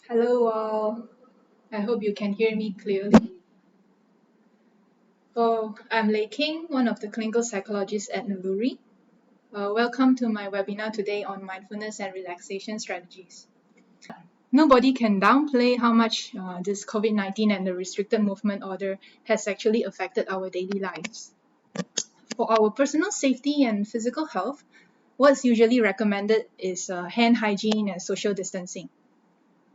Hello all. I hope you can hear me clearly. I'm Kheng, one of the clinical psychologists at Naluri. Welcome to my webinar today on mindfulness and relaxation strategies. Nobody can downplay how much this COVID-19 and the restricted movement order has actually affected our daily lives. For our personal safety and physical health, what's usually recommended is hand hygiene and social distancing.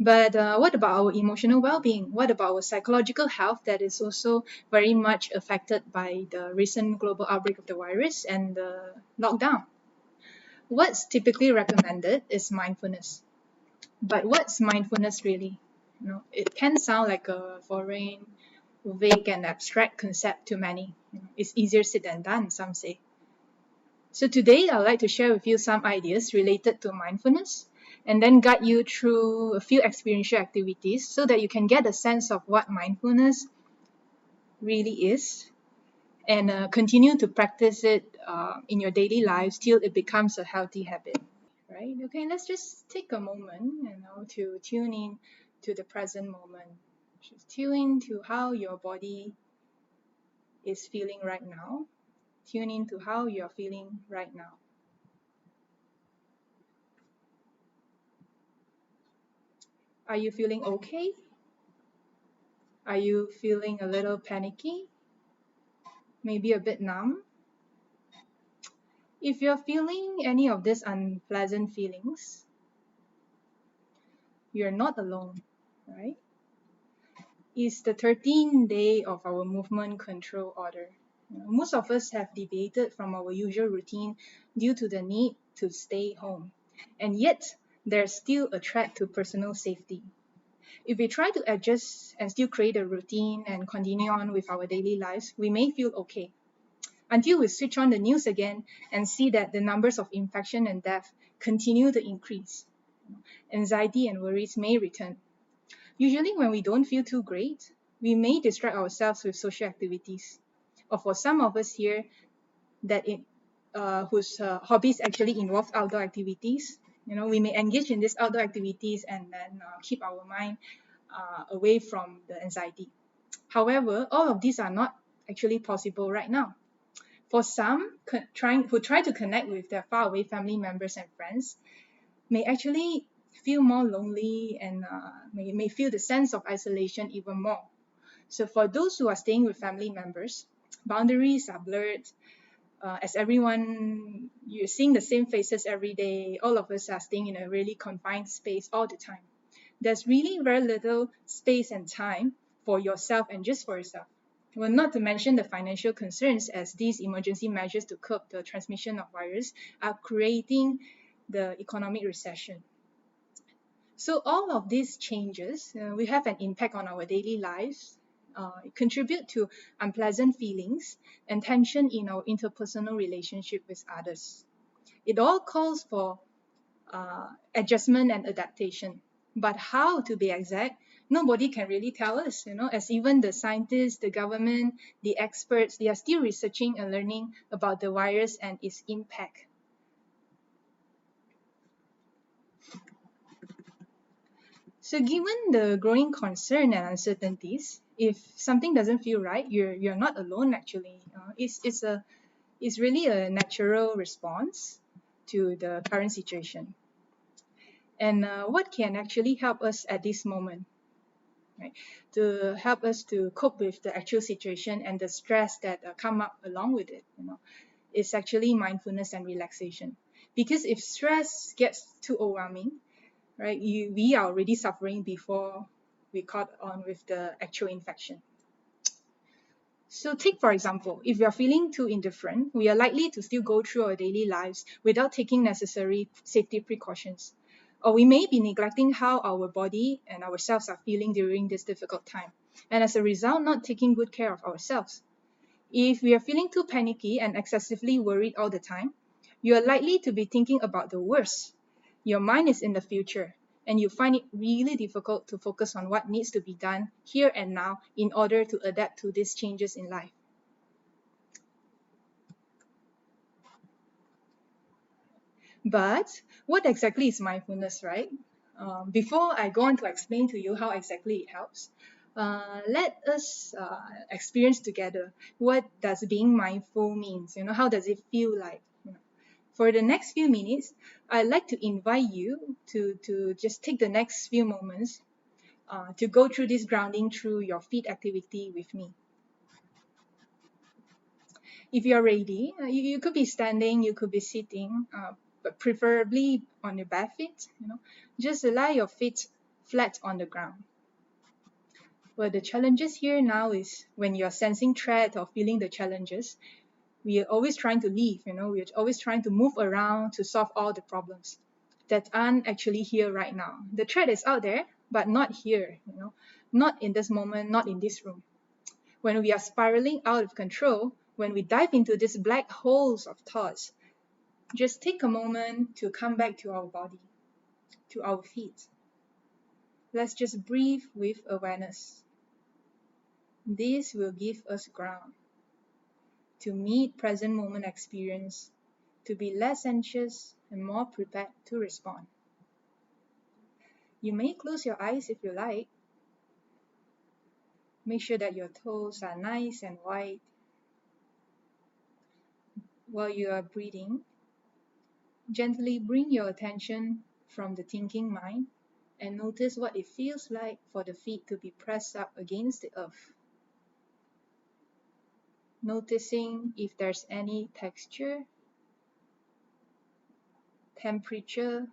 But what about our emotional well-being? What about our psychological health that is also very much affected by the recent global outbreak of the virus and the lockdown? What's typically recommended is mindfulness. But what's mindfulness really? It can sound like a foreign, vague, and abstract concept to many. It's easier said than done, some say. So today I'd like to share with you some ideas related to mindfulness and then guide you through a few experiential activities so that you can get a sense of what mindfulness really is and continue to practice it in your daily lives till it becomes a healthy habit. Right? Okay, let's just take a moment, to tune in to the present moment. Just tune in to how your body is feeling right now. Tune in to how you're feeling right now. Are you feeling okay? Are you feeling a little panicky? Maybe a bit numb? If you're feeling any of these unpleasant feelings, you're not alone, right? It's the 13th day of our movement control order. Most of us have deviated from our usual routine due to the need to stay home. And yet, there's still a threat to personal safety. If we try to adjust and still create a routine and continue on with our daily lives, we may feel okay, until we switch on the news again and see that the numbers of infection and death continue to increase. Anxiety and worries may return. Usually when we don't feel too great, we may distract ourselves with social activities. Or for some of us here whose hobbies actually involve outdoor activities, we may engage in these outdoor activities and then keep our mind away from the anxiety. However, all of these are not actually possible right now. For some, who try to connect with their faraway family members and friends, may actually feel more lonely and may feel the sense of isolation even more. So for those who are staying with family members, boundaries are blurred. As everyone, you're seeing the same faces every day. All of us are staying in a really confined space all the time. There's really very little space and time for yourself and just for yourself. Well, not to mention the financial concerns, as these emergency measures to curb the transmission of virus are creating the economic recession. So all of these changes, we have an impact on our daily lives. It contribute to unpleasant feelings and tension in our interpersonal relationship with others. It all calls for adjustment and adaptation. But how, to be exact, nobody can really tell us, as even the scientists, the government, the experts, they are still researching and learning about the virus and its impact. So given the growing concern and uncertainties, if something doesn't feel right, you're not alone actually. It's really a natural response to the current situation. And what can actually help us at this moment, right? To help us to cope with the actual situation and the stress that come up along with it, is actually mindfulness and relaxation. Because if stress gets too overwhelming, right, we are already suffering before we caught on with the actual infection. So take, for example, if we are feeling too indifferent, we are likely to still go through our daily lives without taking necessary safety precautions. Or we may be neglecting how our body and ourselves are feeling during this difficult time, and as a result, not taking good care of ourselves. If we are feeling too panicky and excessively worried all the time, you are likely to be thinking about the worst. Your mind is in the future, and you find it really difficult to focus on what needs to be done here and now in order to adapt to these changes in life. But what exactly is mindfulness, right? Before I go on to explain to you how exactly it helps, let us experience together what does being mindful means. How does it feel like? For the next few minutes, I'd like to invite you to just take the next few moments to go through this grounding through your feet activity with me. If you're ready, you could be standing, you could be sitting, but preferably on your bare feet. Just lie your feet flat on the ground. Well, the challenges here now is when you're sensing threat or feeling the challenges, we are always trying to leave. We're always trying to move around to solve all the problems that aren't actually here right now. The threat is out there, but not here. Not in this moment, not in this room. When we are spiraling out of control, when we dive into these black holes of thoughts, just take a moment to come back to our body, to our feet. Let's just breathe with awareness. This will give us ground to meet present moment experience, to be less anxious and more prepared to respond. You may close your eyes if you like. Make sure that your toes are nice and wide. While you are breathing, gently bring your attention from the thinking mind and notice what it feels like for the feet to be pressed up against the earth. Noticing if there's any texture, temperature,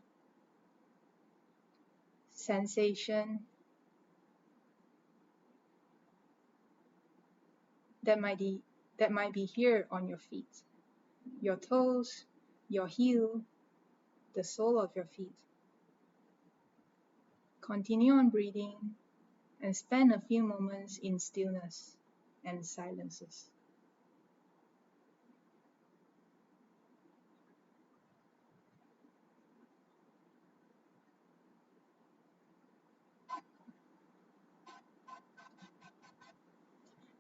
sensation that might be here on your feet, your toes, your heel, the sole of your feet. Continue on breathing and spend a few moments in stillness and silences.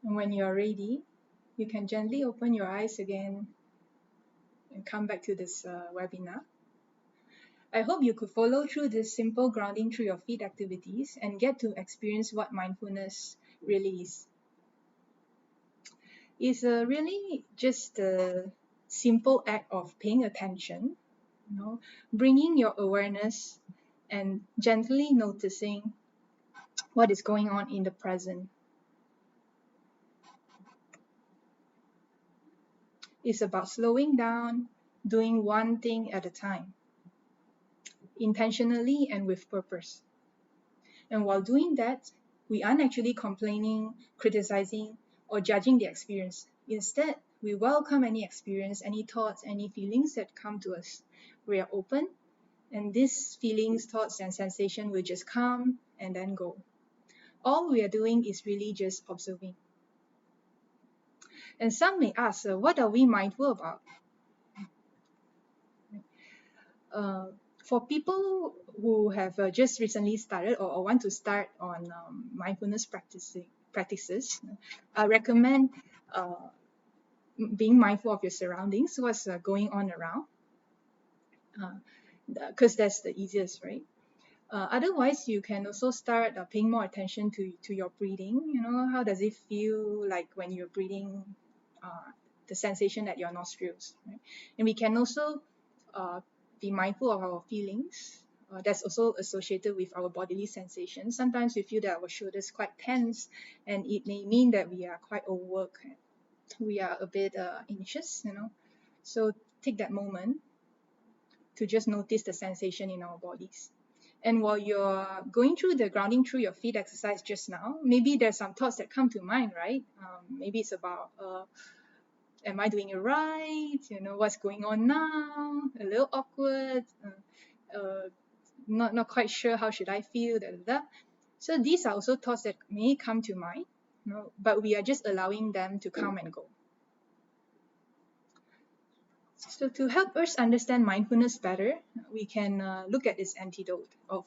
And when you are ready, you can gently open your eyes again and come back to this webinar. I hope you could follow through this simple grounding through your feet activities and get to experience what mindfulness really is. It's really just a simple act of paying attention, bringing your awareness and gently noticing what is going on in the present. It's about slowing down, doing one thing at a time, intentionally and with purpose. And while doing that, we aren't actually complaining, criticizing, or judging the experience. Instead, we welcome any experience, any thoughts, any feelings that come to us. We are open, and these feelings, thoughts, and sensation will just come and then go. All we are doing is really just observing. And some may ask, what are we mindful about? For people who have just recently started or want to start on mindfulness practices, I recommend being mindful of your surroundings, what's going on around, because that's the easiest, right? Otherwise, you can also start paying more attention to your breathing. How does it feel like when you're breathing, the sensation at your nostrils, right? And we can also be mindful of our feelings. That's also associated with our bodily sensations. Sometimes we feel that our shoulders quite tense, and it may mean that we are quite overworked. We are a bit anxious, So take that moment to just notice the sensation in our bodies. And while you're going through the grounding through your feet exercise just now, maybe there's some thoughts that come to mind, right? Maybe it's about, am I doing it right? What's going on now? A little awkward. Not quite sure how should I feel. So these are also thoughts that may come to mind, but we are just allowing them to come and go. So to help us understand mindfulness better, we can look at this antidote of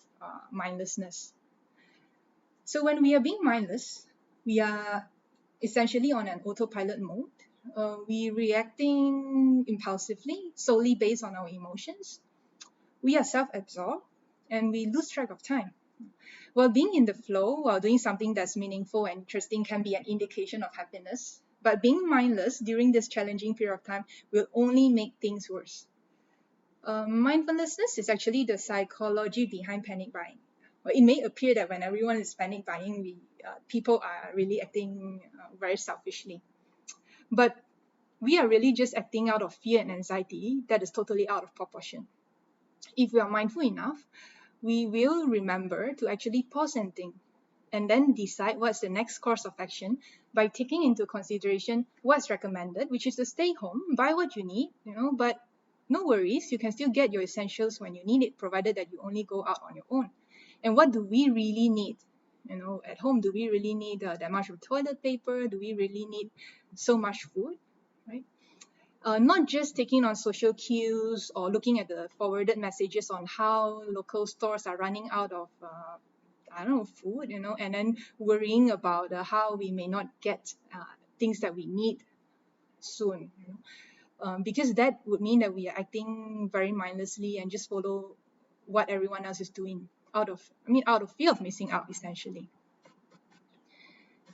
mindlessness. So when we are being mindless, we are essentially on an autopilot mode. We reacting impulsively, solely based on our emotions. We are self-absorbed, and we lose track of time. Well, being in the flow while doing something that's meaningful and interesting can be an indication of happiness, but being mindless during this challenging period of time will only make things worse. Mindfulness is actually the psychology behind panic buying. Well, it may appear that when everyone is panic buying, people are really acting very selfishly. But we are really just acting out of fear and anxiety that is totally out of proportion. If we are mindful enough, we will remember to actually pause and think, and then decide what's the next course of action by taking into consideration what's recommended, which is to stay home, buy what you need, but no worries, you can still get your essentials when you need it, provided that you only go out on your own. And what do we really need? At home, do we really need that much of toilet paper? Do we really need so much food, right? Not just taking on social cues or looking at the forwarded messages on how local stores are running out of food, and then worrying about how we may not get things that we need soon, because that would mean that we are acting very mindlessly and just follow what everyone else is doing out of fear of missing out, essentially.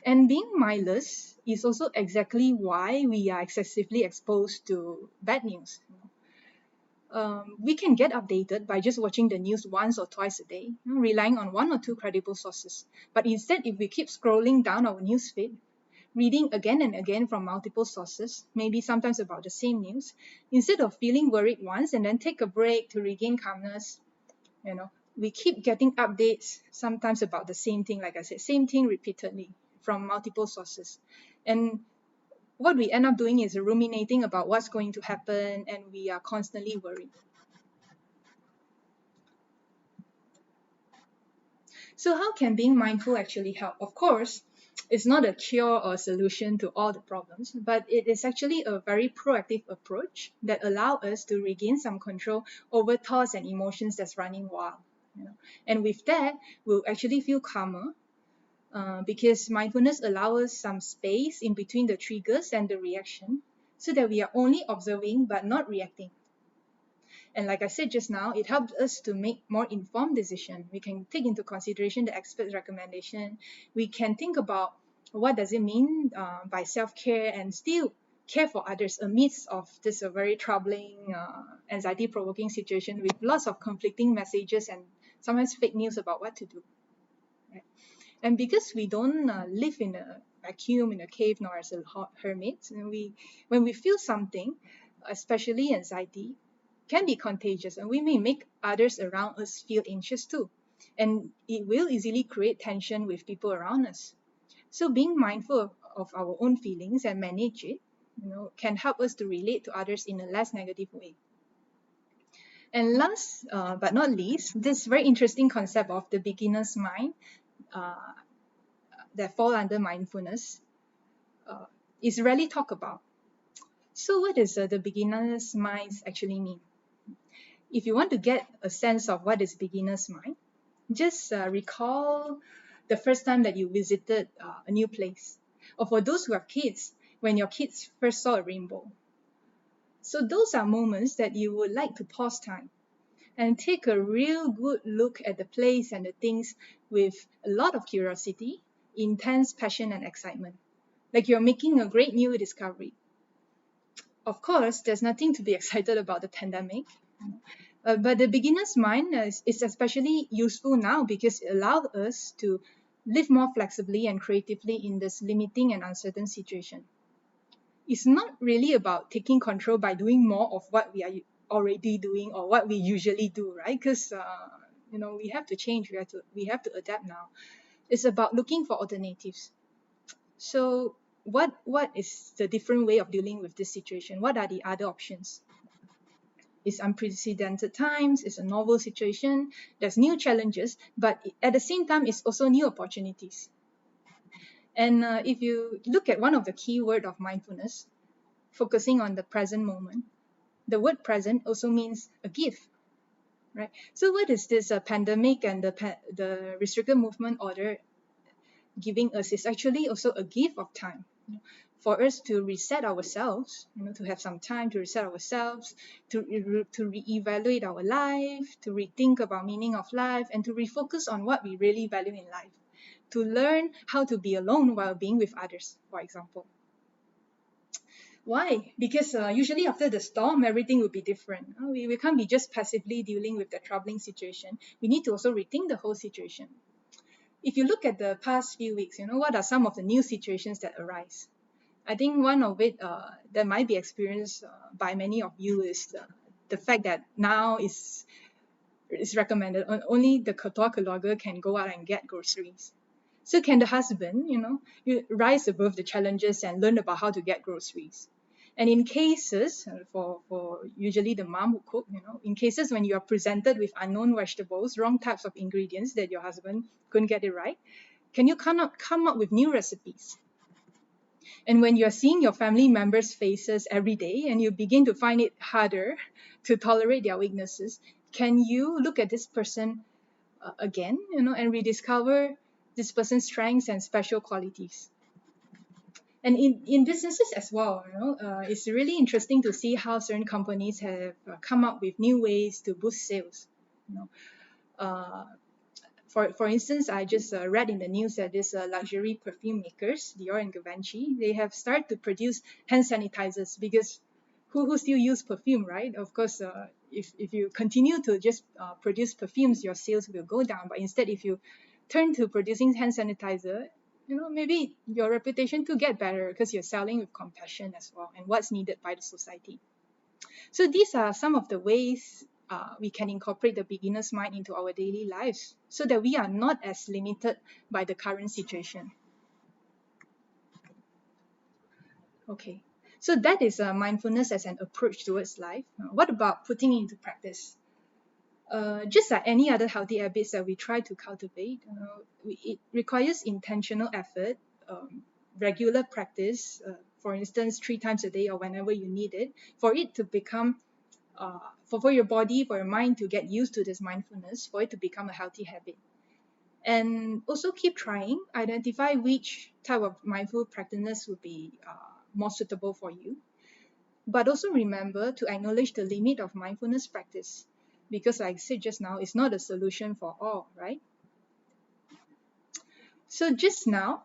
And being mindless is also exactly why we are excessively exposed to bad news. We can get updated by just watching the news once or twice a day, relying on one or two credible sources. But instead, if we keep scrolling down our newsfeed, reading again and again from multiple sources, maybe sometimes about the same news, instead of feeling worried once and then take a break to regain calmness, we keep getting updates sometimes about the same thing, like I said, same thing repeatedly from multiple sources. And what we end up doing is ruminating about what's going to happen, and we are constantly worried. So how can being mindful actually help? Of course, it's not a cure or solution to all the problems, but it is actually a very proactive approach that allows us to regain some control over thoughts and emotions that's running wild. And with that, we'll actually feel calmer, because mindfulness allows us some space in between the triggers and the reaction, so that we are only observing but not reacting. And like I said just now, it helps us to make more informed decisions. We can take into consideration the expert's recommendation. We can think about what does it mean by self-care and still care for others amidst of this very troubling, anxiety-provoking situation with lots of conflicting messages and sometimes fake news about what to do. Right? And because we don't live in a vacuum, in a cave, nor as a hermit, when we feel something, especially anxiety, can be contagious, and we may make others around us feel anxious too. And it will easily create tension with people around us. So being mindful of our own feelings and manage it, can help us to relate to others in a less negative way. And last but not least, this very interesting concept of the beginner's mind uh, that fall under mindfulness is rarely talked about. So what does the beginner's mind actually mean? If you want to get a sense of what is beginner's mind, just recall the first time that you visited a new place. Or for those who have kids, when your kids first saw a rainbow. So those are moments that you would like to pause time and take a real good look at the place and the things with a lot of curiosity, intense passion and excitement. Like you're making a great new discovery. Of course, there's nothing to be excited about the pandemic. But the beginner's mind is especially useful now because it allows us to live more flexibly and creatively in this limiting and uncertain situation. It's not really about taking control by doing more of what we are already doing or what we usually do, right? Because we have to change, we have to adapt now. It's about looking for alternatives. So what is the different way of dealing with this situation? What are the other options? It's unprecedented times, it's a novel situation, there's new challenges, but at the same time, it's also new opportunities. And if you look at one of the key words of mindfulness, focusing on the present moment, the word present also means a gift, right? So what is this pandemic and the restricted movement order giving us is actually also a gift of time. for us to reset ourselves, to have some time to reset ourselves, to reevaluate our life, to rethink about meaning of life, and to refocus on what we really value in life, to learn how to be alone while being with others, for example. Why? Because usually after the storm, everything will be different. We can't be just passively dealing with the troubling situation. We need to also rethink the whole situation. If you look at the past few weeks, what are some of the new situations that arise? I think one of it that might be experienced by many of you is the fact that now is recommended only the ketua keluarga can go out and get groceries. So can the husband, you rise above the challenges and learn about how to get groceries? And in cases, for usually the mom who cook, in cases when you are presented with unknown vegetables, wrong types of ingredients that your husband couldn't get it right, can you come up with new recipes? And when you're seeing your family members' faces every day and you begin to find it harder to tolerate their weaknesses, can you look at this person again, and rediscover this person's strengths and special qualities? And in businesses as well, it's really interesting to see how certain companies have come up with new ways to boost sales. Uh, for instance, I just read in the news that this luxury perfume makers, Dior and Givenchy, they have started to produce hand sanitizers because who still use perfume, right? Of course, if you continue to just produce perfumes, your sales will go down. But instead, if you turn to producing hand sanitizer, maybe your reputation could get better because you're selling with compassion as well and what's needed by the society. So these are some of the ways we can incorporate the beginner's mind into our daily lives so that we are not as limited by the current situation. Okay, so that is mindfulness as an approach towards life. What about putting it into practice? Just like any other healthy habits that we try to cultivate, it requires intentional effort, regular practice, for instance, 3 times a day or whenever you need it, for it to become, for your body, for your mind to get used to this mindfulness, for it to become a healthy habit. And also keep trying, identify which type of mindful practice would be more suitable for you. But also remember to acknowledge the limit of mindfulness practice, because like I said just now, it's not a solution for all, right? So just now,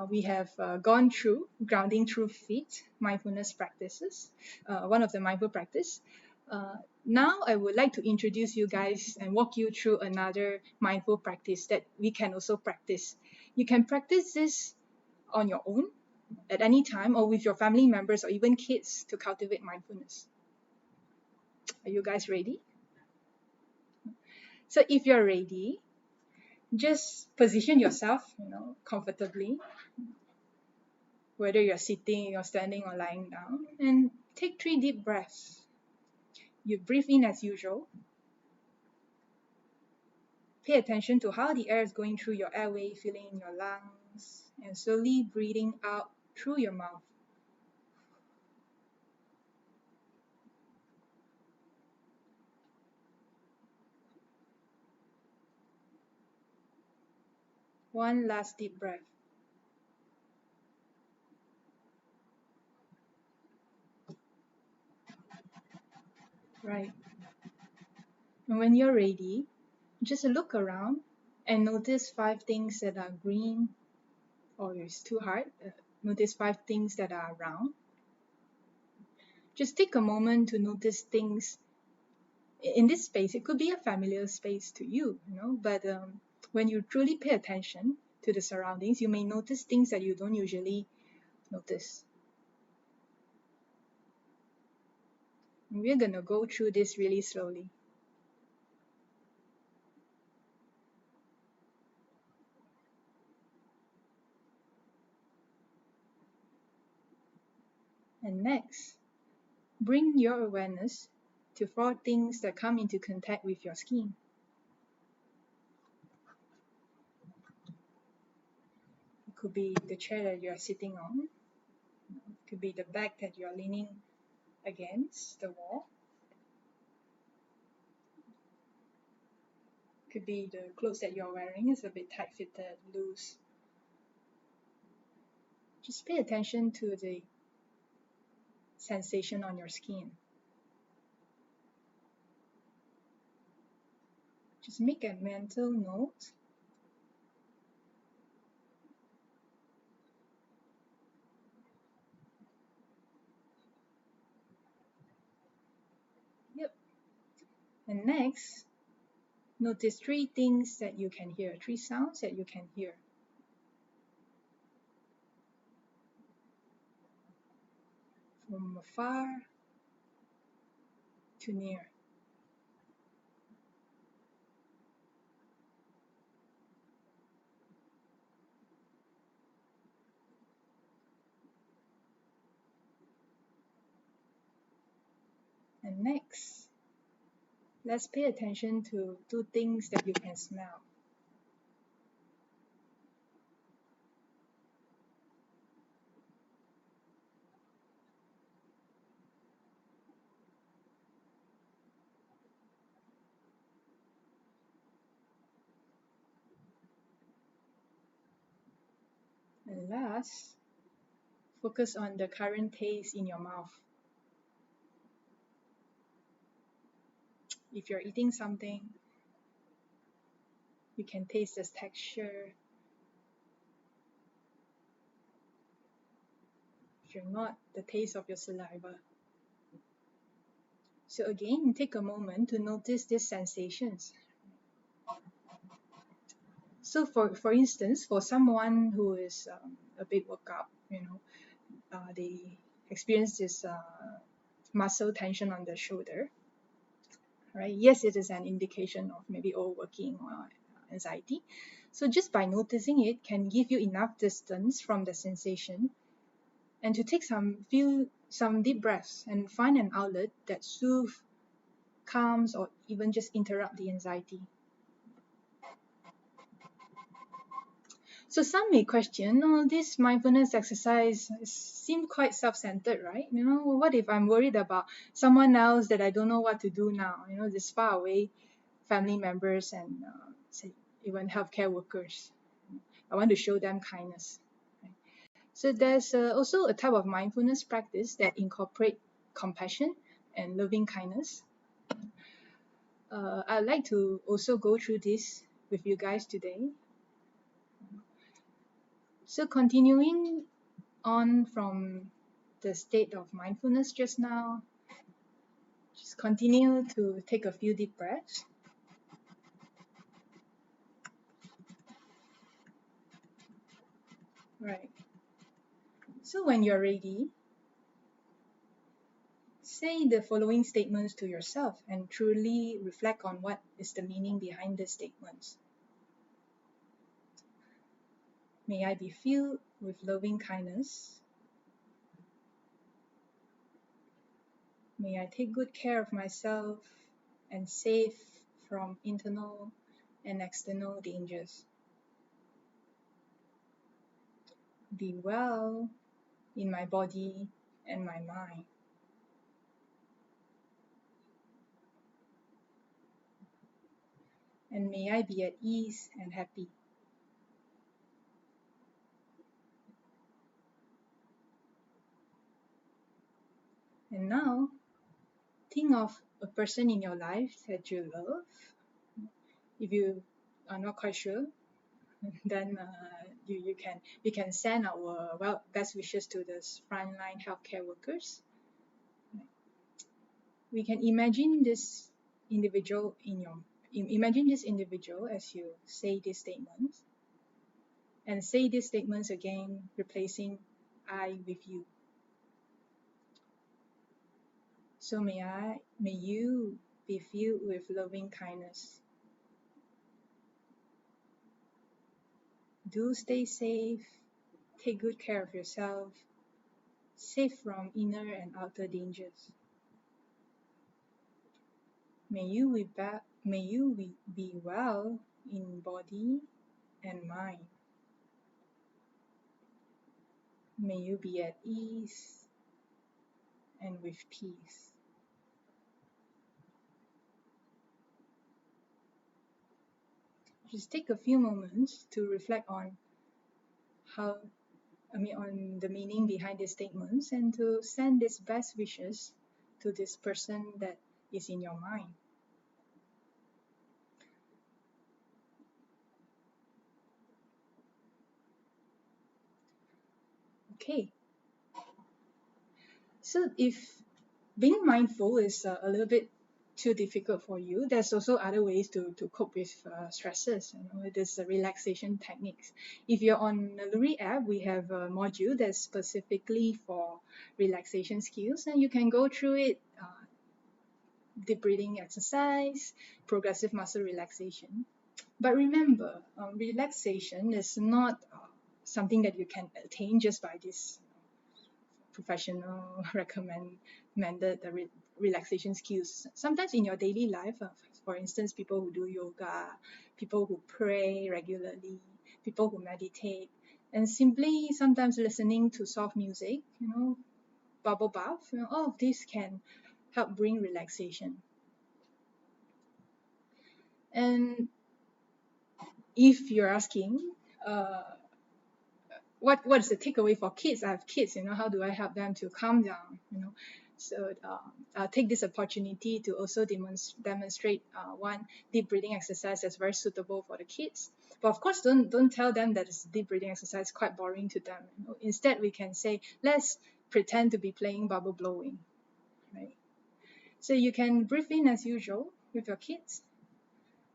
we have gone through grounding through feet, mindfulness practices, one of the mindful practice. Now I would like to introduce you guys and walk you through another mindful practice that we can also practice. You can practice this on your own at any time or with your family members or even kids to cultivate mindfulness. Are you guys ready? So if you're ready, just position yourself, comfortably, whether you're sitting or standing or lying down, and take 3 deep breaths. You breathe in as usual. Pay attention to how the air is going through your airway, filling in your lungs, and slowly breathing out through your mouth. One last deep breath. Right. And when you're ready, just look around and notice 5 things that are green, or it's too hard. Notice 5 things that are round. Just take a moment to notice things in this space. It could be a familiar space to you, but when you truly pay attention to the surroundings, you may notice things that you don't usually notice. And we're going to go through this really slowly. And next, bring your awareness to 4 things that come into contact with your skin. It could be the chair that you're sitting on. It could be the back that you're leaning against the wall. It could be the clothes that you're wearing is a bit tight-fitted, loose. Just pay attention to the sensation on your skin. Just make a mental note. Yep. And next, notice three things that you can hear, three sounds that you can hear. From far to near. And next, let's pay attention to two things that you can smell. And last, focus on the current taste in your mouth. If you're eating something, you can taste the texture. If you're not, the taste of your saliva. So again, take a moment to notice these sensations. So for instance, for someone who is a bit worked up, they experience this muscle tension on the shoulder, right? Yes, it is an indication of maybe overworking or anxiety. So just by noticing it can give you enough distance from the sensation and to take some deep breaths and find an outlet that soothes, calms, or even just interrupt the anxiety. So some may question, oh, this mindfulness exercise seems quite self-centered, right? What if I'm worried about someone else that I don't know what to do now? This far away family members and say even healthcare workers. I want to show them kindness. Right? So there's also a type of mindfulness practice that incorporate compassion and loving kindness. I'd like to also go through this with you guys today. So continuing on from the state of mindfulness just now, just continue to take a few deep breaths. Right. So when you're ready, say the following statements to yourself and truly reflect on what is the meaning behind the statements. May I be filled with loving kindness. May I take good care of myself and safe from internal and external dangers. Be well in my body and my mind. And may I be at ease and happy. And now, think of a person in your life that you love. If you are not quite sure, then we can send our best wishes to the frontline healthcare workers. We can imagine this individual imagine this individual as you say these statements, and say these statements again, replacing I with you. So may you be filled with loving kindness. Do stay safe, take good care of yourself, safe from inner and outer dangers. May you be well in body and mind. May you be at ease and with peace. Just take a few moments to reflect on how on the meaning behind these statements, and to send these best wishes to this person that is in your mind. Okay, so if being mindful is a little bit too difficult for you, there's also other ways to cope with stresses, with this relaxation techniques. If you're on Naluri app, we have a module that's specifically for relaxation skills, and you can go through it. Deep breathing exercise, progressive muscle relaxation. But remember, relaxation is not something that you can attain just by this professional recommended relaxation skills. Sometimes in your daily life, for instance, people who do yoga, people who pray regularly, people who meditate, and simply sometimes listening to soft music, bubble bath, all of this can help bring relaxation. And if you're asking, uh, what is the takeaway for kids? I have kids, how do I help them to calm down? So I'll take this opportunity to also demonstrate one deep breathing exercise that's very suitable for the kids. But of course, don't tell them that this deep breathing exercise is quite boring to them. Instead, we can say, let's pretend to be playing bubble blowing, right? So you can breathe in as usual with your kids,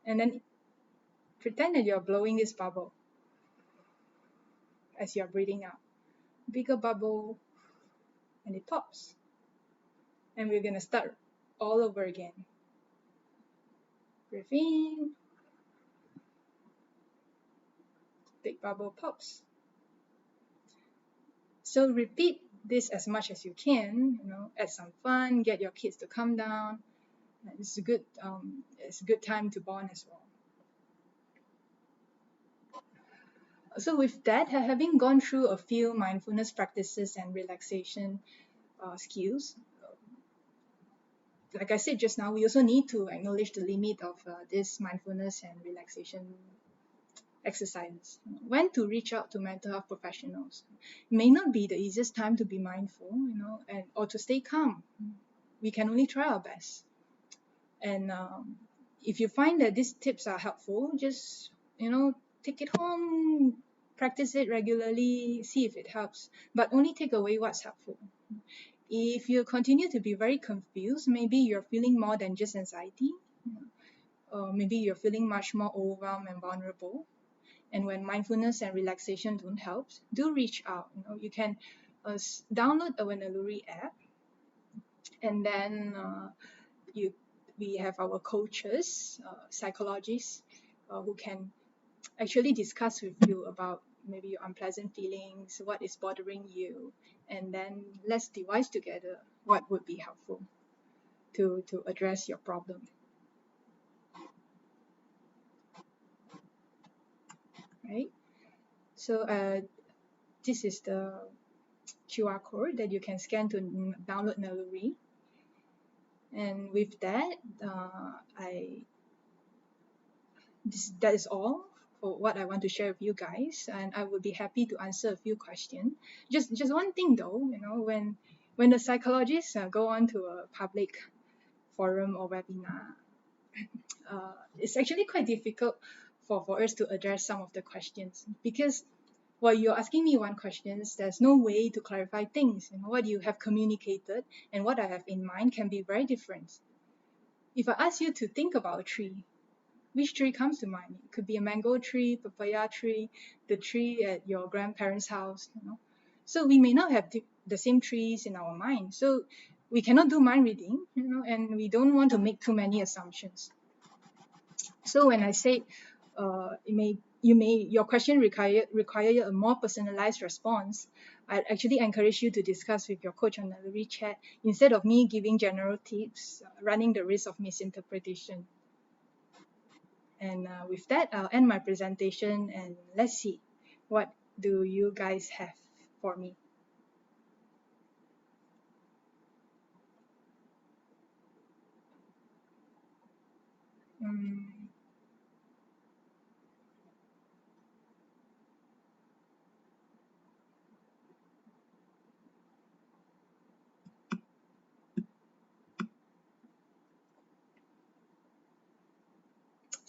and then pretend that you're blowing this bubble as you're breathing out. Bigger bubble, and it pops. And we're going to start all over again. Breathe in, big bubble pops. So repeat this as much as you can, add some fun, get your kids to calm down. It's a good time to bond as well. So with that, having gone through a few mindfulness practices and relaxation skills, like I said just now, we also need to acknowledge the limit of this mindfulness and relaxation exercises. When to reach out to mental health professionals. It may not be the easiest time to be mindful, and or to stay calm. We can only try our best. And if you find that these tips are helpful, just take it home, practice it regularly, see if it helps, but only take away what's helpful. If you continue to be very confused, maybe you're feeling more than just anxiety, or maybe you're feeling much more overwhelmed and vulnerable. And when mindfulness and relaxation don't help, do reach out. You can download a Naluri app, and then we have our coaches, psychologists, who can actually discuss with you about maybe your unpleasant feelings, what is bothering you, and then let's devise together what would be helpful to address your problem. Right? So this is the QR code that you can scan to download Naluri. And with that, that is all for what I want to share with you guys, and I would be happy to answer a few questions. Just one thing though, when the psychologists go on to a public forum or webinar, it's actually quite difficult for us to address some of the questions, because while you're asking me one question, there's no way to clarify things. What you have communicated and what I have in mind can be very different. If I ask you to think about a tree, which tree comes to mind? It could be a mango tree, papaya tree, the tree at your grandparents' house. So we may not have the same trees in our mind. So we cannot do mind reading, and we don't want to make too many assumptions. So when I say your question require a more personalized response, I actually encourage you to discuss with your coach on Naluri chat instead of me giving general tips, running the risk of misinterpretation. And with that, I'll end my presentation, and let's see, what do you guys have for me? Mm,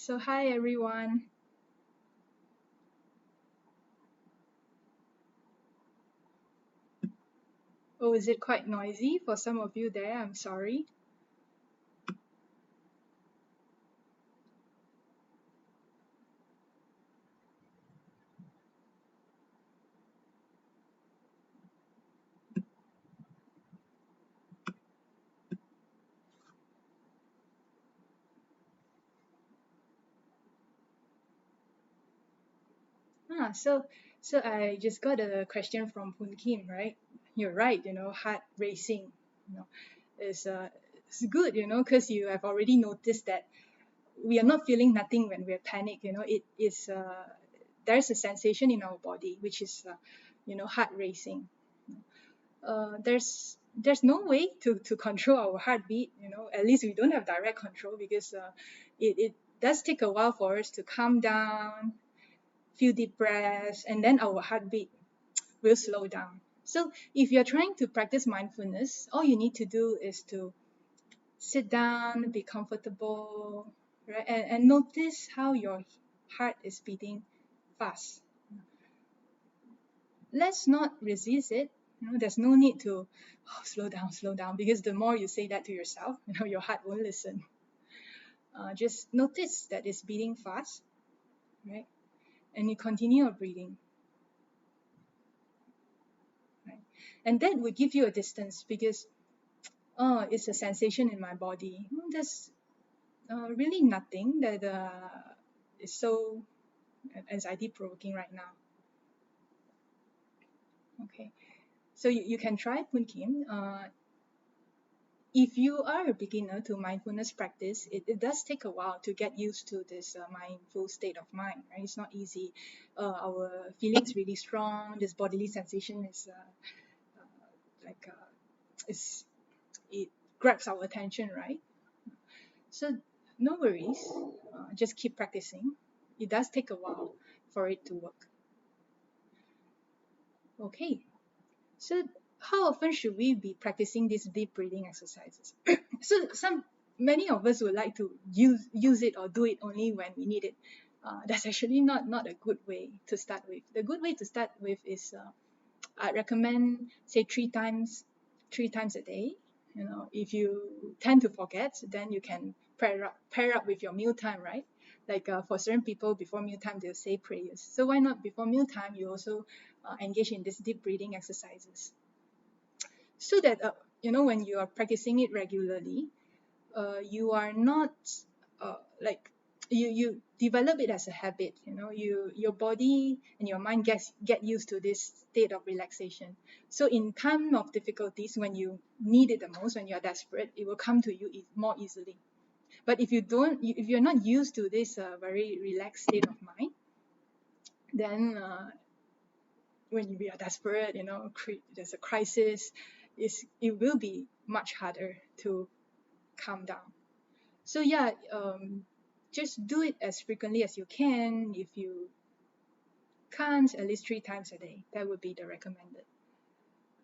So hi everyone. Oh, is it quite noisy for some of you there? I'm sorry. So I just got a question from Poon Kim, right? You're right, heart racing, you know, is it's good, because you have already noticed that we are not feeling nothing when we're panicked. It is there's a sensation in our body which is heart racing. There's no way to control our heartbeat. At least we don't have direct control because it does take a while for us to calm down, few deep breaths, and then our heartbeat will slow down. So if you're trying to practice mindfulness, all you need to do is to sit down, be comfortable, right? And notice how your heart is beating fast. Let's not resist it. There's no need to slow down, because the more you say that to yourself, your heart won't listen. Just notice that it's beating fast, right? And you continue your breathing, right? And that would give you a distance because, oh, it's a sensation in my body. There's really nothing that is so anxiety provoking right now. Okay, so you can try Poon Kim. If you are a beginner to mindfulness practice, it does take a while to get used to this mindful state of mind, right? It's not easy. Our feelings really strong. This bodily sensation is like it's it grabs our attention, right? So no worries. Just keep practicing. It does take a while for it to work. Okay. So how often should we be practicing these deep breathing exercises? So many of us would like to use it or do it only when we need it. That's actually not a good way to start with. The good way to start with is I recommend say three times a day. If you tend to forget, then you can pair up with your mealtime, right? Like for certain people, before mealtime they'll say prayers. So why not before mealtime you also engage in these deep breathing exercises, so that when you are practicing it regularly, you are not like you develop it as a habit. Your body and your mind get used to this state of relaxation. So in time of difficulties, when you need it the most, when you're desperate, it will come to you more easily. But if you're not used to this very relaxed state of mind, then when we are desperate, there's a crisis, it will be much harder to calm down. So yeah, just do it as frequently as you can. If you can't, at least three times a day. That would be the recommended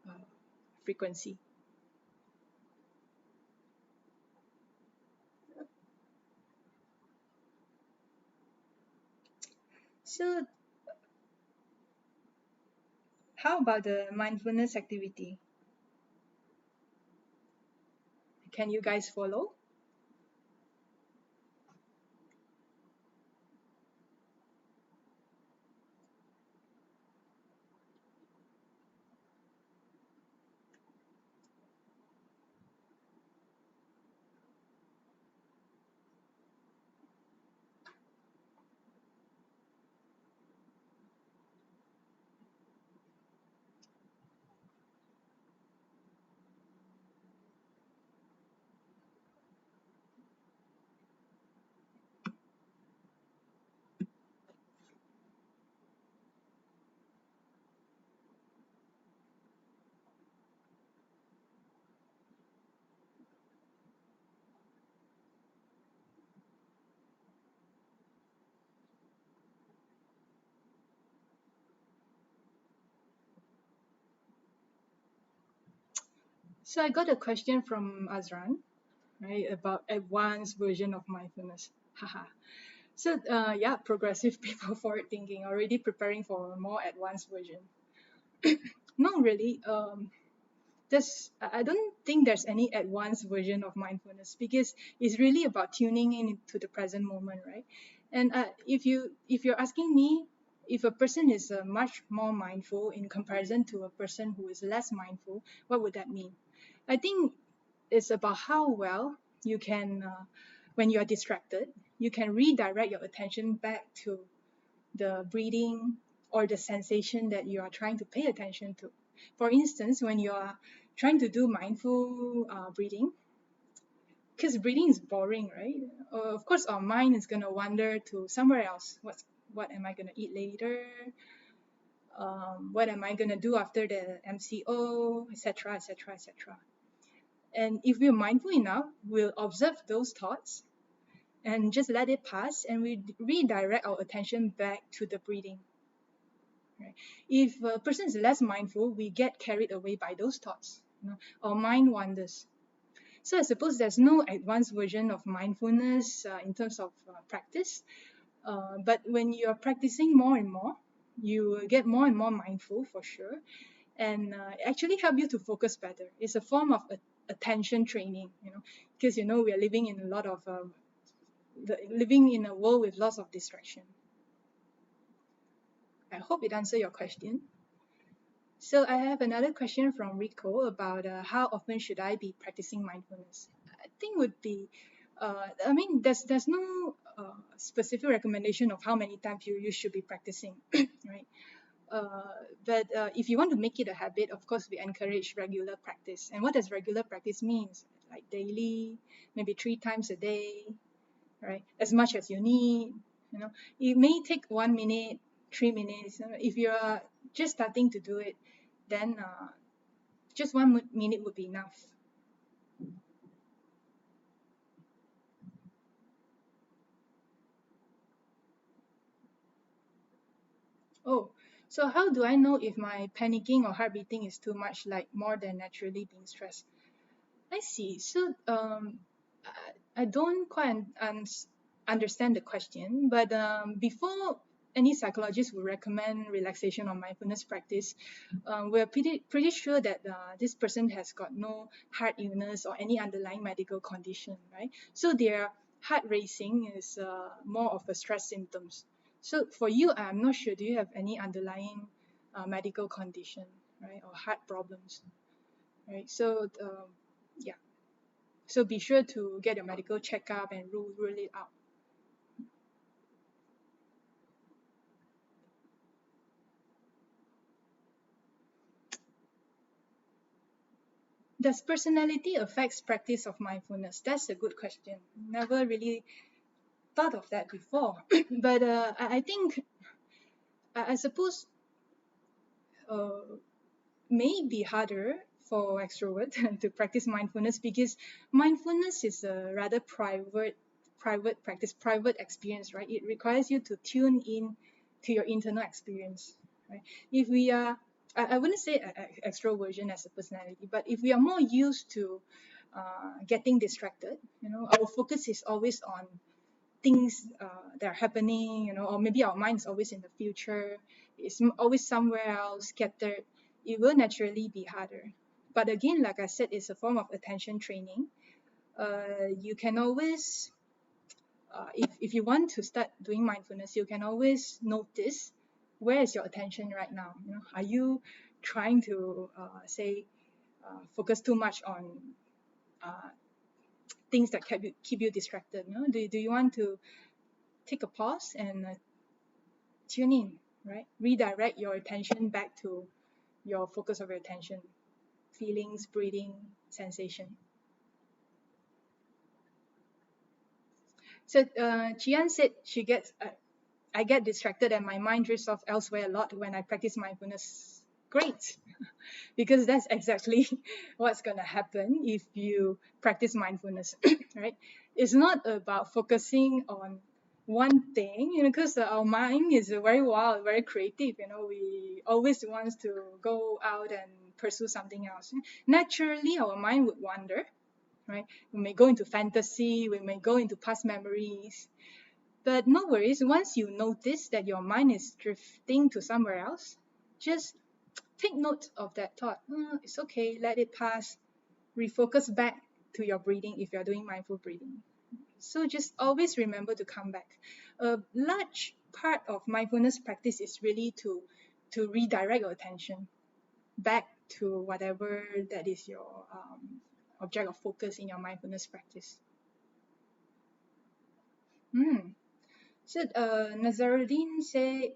uh, frequency. So how about the mindfulness activity? Can you guys follow? So I got a question from Azran, right, about advanced version of mindfulness. Haha. So yeah, progressive people, forward thinking, already preparing for a more advanced version. Not really. I don't think there's any advanced version of mindfulness because it's really about tuning into the present moment, right? And if you're asking me, if a person is much more mindful in comparison to a person who is less mindful, what would that mean? I think it's about how well you can, when you are distracted, you can redirect your attention back to the breathing or the sensation that you are trying to pay attention to. For instance, when you are trying to do mindful breathing, because breathing is boring, right? Of course, our mind is going to wander to somewhere else. What am I going to eat later? What am I going to do after the MCO, etc., etc., etc. And if we're mindful enough, we'll observe those thoughts and just let it pass, and we redirect our attention back to the breathing. Right? If a person is less mindful, we get carried away by those thoughts. Our mind wanders. So I suppose there's no advanced version of mindfulness in terms of practice. But when you're practicing more and more, you will get more and more mindful for sure, and actually help you to focus better. It's a form of attention training, because we are living in a lot of living in a world with lots of distraction. I hope it answered your question. So I have another question from Rico about how often should I be practicing mindfulness? I think would be, there's no specific recommendation of how many times you should be practicing, right? But if you want to make it a habit, of course, we encourage regular practice. And what does regular practice means? Like daily, maybe 3 times a day, right? As much as you need. It may take 1 minute, 3 minutes. If you are just starting to do it, then just 1 minute would be enough. Oh, so how do I know if my panicking or heart beating is too much, like more than naturally being stressed? I see. So I don't quite understand the question, but before any psychologist would recommend relaxation or mindfulness practice, we're pretty sure that this person has got no heart illness or any underlying medical condition, right? So their heart racing is more of a stress symptoms. So for you, I'm not sure. Do you have any underlying medical condition, right, or heart problems, right? So yeah. So be sure to get your medical checkup and rule it out. Does personality affects practice of mindfulness? That's a good question. Never really thought of that before. But I think, I suppose, uh, may be harder for extrovert to practice mindfulness because mindfulness is a rather private practice, private experience, right? It requires you to tune in to your internal experience, right? If we are, I wouldn't say extroversion as a personality, but if we are more used to getting distracted, our focus is always on things that are happening, or maybe our mind is always in the future, it's always somewhere else scattered, it will naturally be harder. But again, like I said, it's a form of attention training. You can always, if you want to start doing mindfulness, you can always notice where is your attention right now. Are you trying to say focus too much on uh, things that keep you distracted? Do you want to take a pause and tune in, right? Redirect your attention back to your focus of your attention, feelings, breathing, sensation. So Chian said I get distracted and my mind drifts off elsewhere a lot when I practice mindfulness. Great, because that's exactly what's going to happen if you practice mindfulness, right? It's not about focusing on one thing, because our mind is very wild, very creative. We always want to go out and pursue something else. Naturally, our mind would wander, right? We may go into fantasy, we may go into past memories, But no worries, once you notice that your mind is drifting to somewhere else, just take note of that thought. It's okay, let it pass. Refocus back to your breathing if you're doing mindful breathing. So just always remember to come back. A large part of mindfulness practice is really to redirect your attention back to whatever that is your object of focus in your mindfulness practice. So Nazaruddin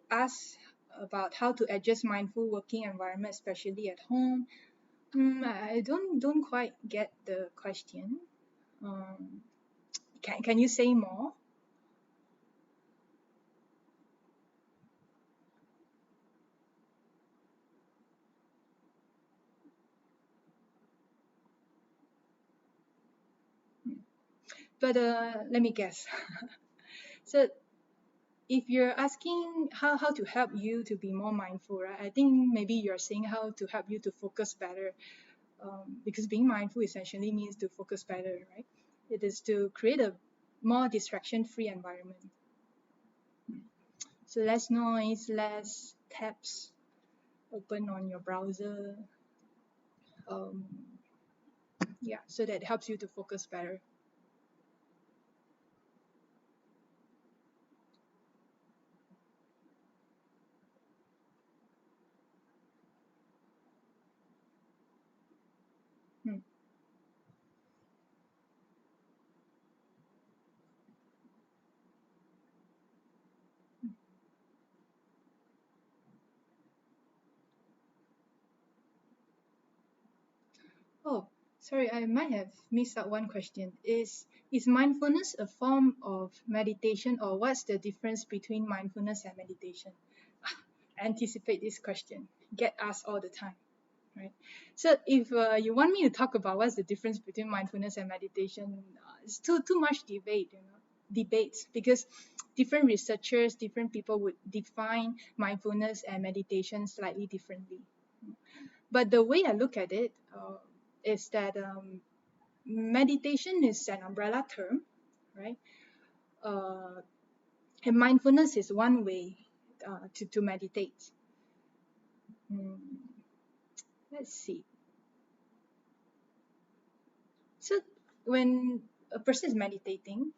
asked about how to adjust mindful working environment, especially at home. I don't quite get the question. Um, can you say more? But let me guess. So if you're asking how to help you to be more mindful, right? I think maybe you're saying how to help you to focus better, because being mindful essentially means to focus better, right? It is to create a more distraction-free environment. So less noise, less tabs open on your browser. Um, yeah, so that helps you to focus better. Hmm. Oh, sorry, I might have missed out one question. Is mindfulness a form of meditation, or what's the difference between mindfulness and meditation? Anticipate this question. Get asked all the time, right? So if you want me to talk about what's the difference between mindfulness and meditation, it's too much debates, because different researchers, different people would define mindfulness and meditation slightly differently. But the way I look at it is that meditation is an umbrella term, right? Uh, and mindfulness is one way to meditate. Mm, let's see. So when a person is meditating,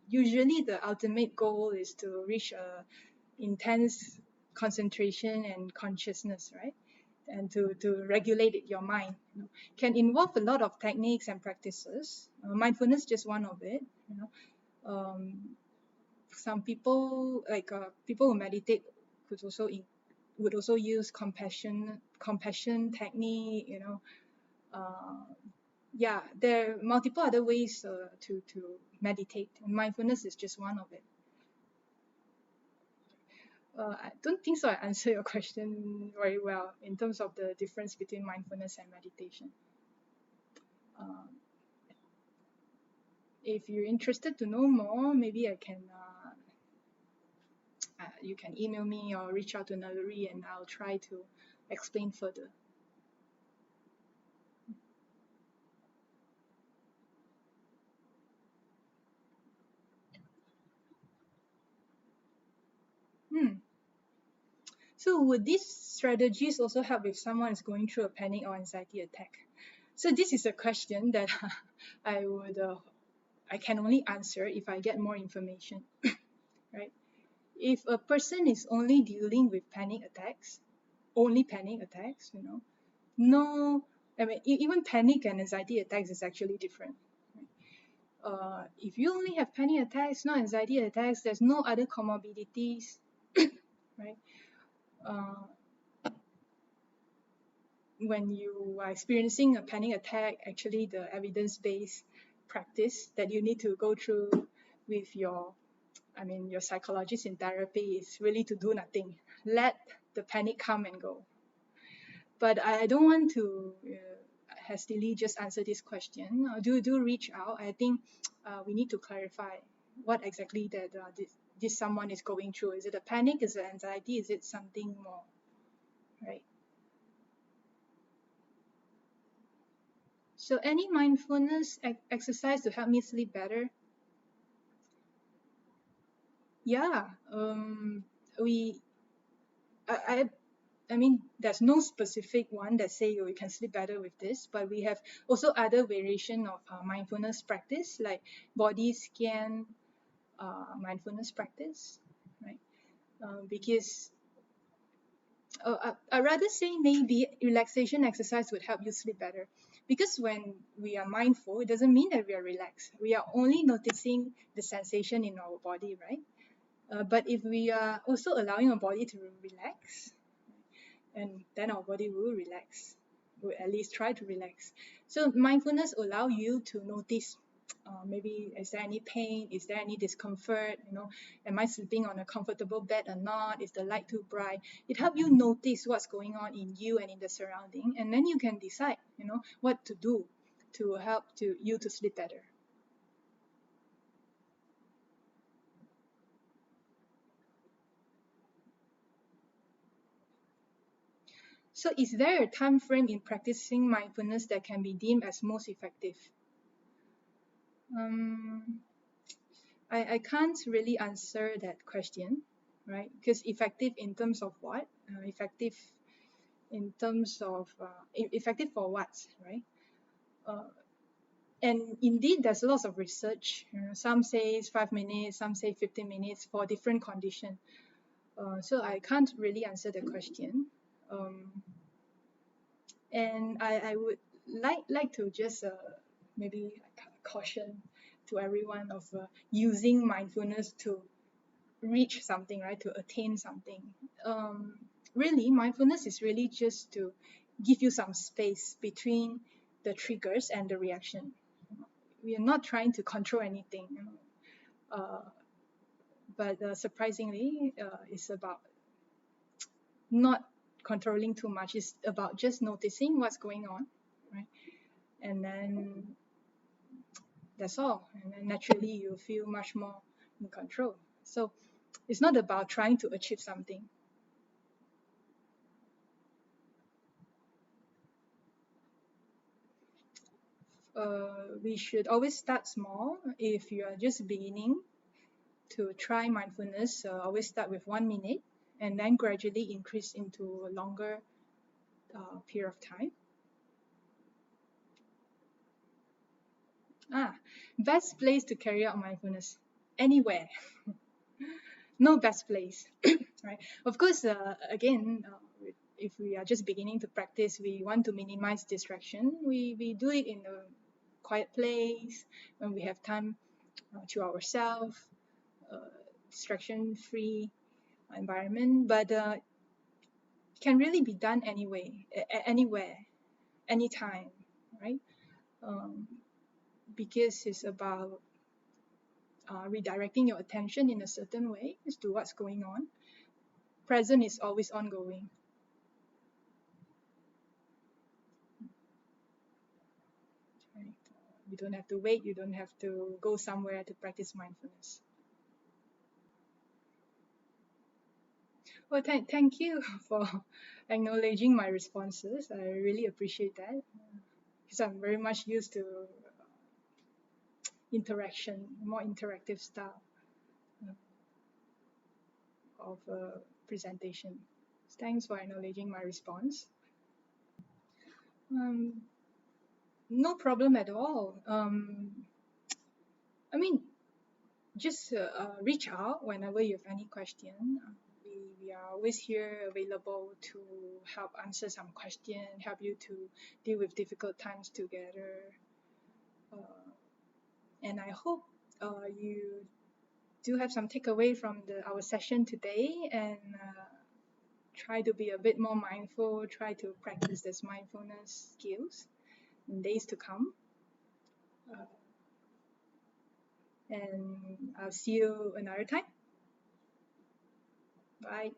usually the ultimate goal is to reach a intense concentration and consciousness, right? And to regulate your mind. Can involve a lot of techniques and practices. Mindfulness just one of it. Some people people who meditate could also would also use compassion technique. Uh, yeah, there are multiple other ways to meditate, and mindfulness is just one of it. I don't think so. I answer your question very well in terms of the difference between mindfulness and meditation. Uh, if you're interested to know more, maybe I can. You can email me or reach out to Naluri, and I'll try to explain further. Hmm. So would these strategies also help if someone is going through a panic or anxiety attack? So this is a question that I would I can only answer if I get more information, right? If a person is only dealing with panic attacks, only panic attacks, no, I mean, even panic and anxiety attacks is actually different. If you only have panic attacks, no anxiety attacks, there's no other comorbidities, right? Uh, when you are experiencing a panic attack, actually the evidence-based practice that you need to go through with your psychologist in therapy is really to do nothing. Let the panic come and go. But I don't want to hastily just answer this question. Do reach out. I think we need to clarify what exactly that this someone is going through. Is it a panic? Is it anxiety? Is it something more? Right. So any mindfulness exercise to help me sleep better? Yeah, I I mean, there's no specific one that say you can sleep better with this, but we have also other variation of mindfulness practice like body scan mindfulness practice, right? Because I'd rather say maybe relaxation exercise would help you sleep better. Because when we are mindful, it doesn't mean that we are relaxed. We are only noticing the sensation in our body, right? But if we are also allowing our body to relax, and then our body will relax, will at least try to relax. So mindfulness allow you to notice, maybe is there any pain, is there any discomfort, am I sleeping on a comfortable bed or not, is the light too bright. It helps you notice what's going on in you and in the surrounding, and then you can decide what to do to help you to sleep better. So is there a time frame in practicing mindfulness that can be deemed as most effective? um, I can't really answer that question, right? Because effective in terms of what? Effective in terms of effective for what, right? Uh, and indeed, there's lots of research. Some say it's 5 minutes, some say 15 minutes for different condition. So I can't really answer the question. And I would like to just maybe caution to everyone of using mindfulness to reach something, right? To attain something. Really, mindfulness is really just to give you some space between the triggers and the reaction. We are not trying to control anything, but surprisingly, it's about not controlling too much. It's about just noticing what's going on, right? And then that's all. And then naturally, you feel much more in control. So it's not about trying to achieve something. We should always start small. If you are just beginning to try mindfulness, always start with 1 minute and then gradually increase into a longer period of time. Best place to carry out mindfulness? Anywhere. No best place, right? Of course, again, if we are just beginning to practice, we want to minimize distraction. We do it in a quiet place when we have time to ourselves, distraction-free environment, but can really be done anyway, anywhere, anytime, right? Um, because it's about redirecting your attention in a certain way as to what's going on. Present is always ongoing. Right? You don't have to wait, you don't have to go somewhere to practice mindfulness. Well, thank you for acknowledging my responses. I really appreciate that because I'm very much used to interaction, more interactive style of presentation. Thanks for acknowledging my response. Um, no problem at all. I mean, just reach out whenever you have any question. We are always here available to help answer some question, help you to deal with difficult times together. And I hope you do have some takeaway from our session today and try to be a bit more mindful, try to practice this mindfulness skills in days to come. And I'll see you another time. Bye.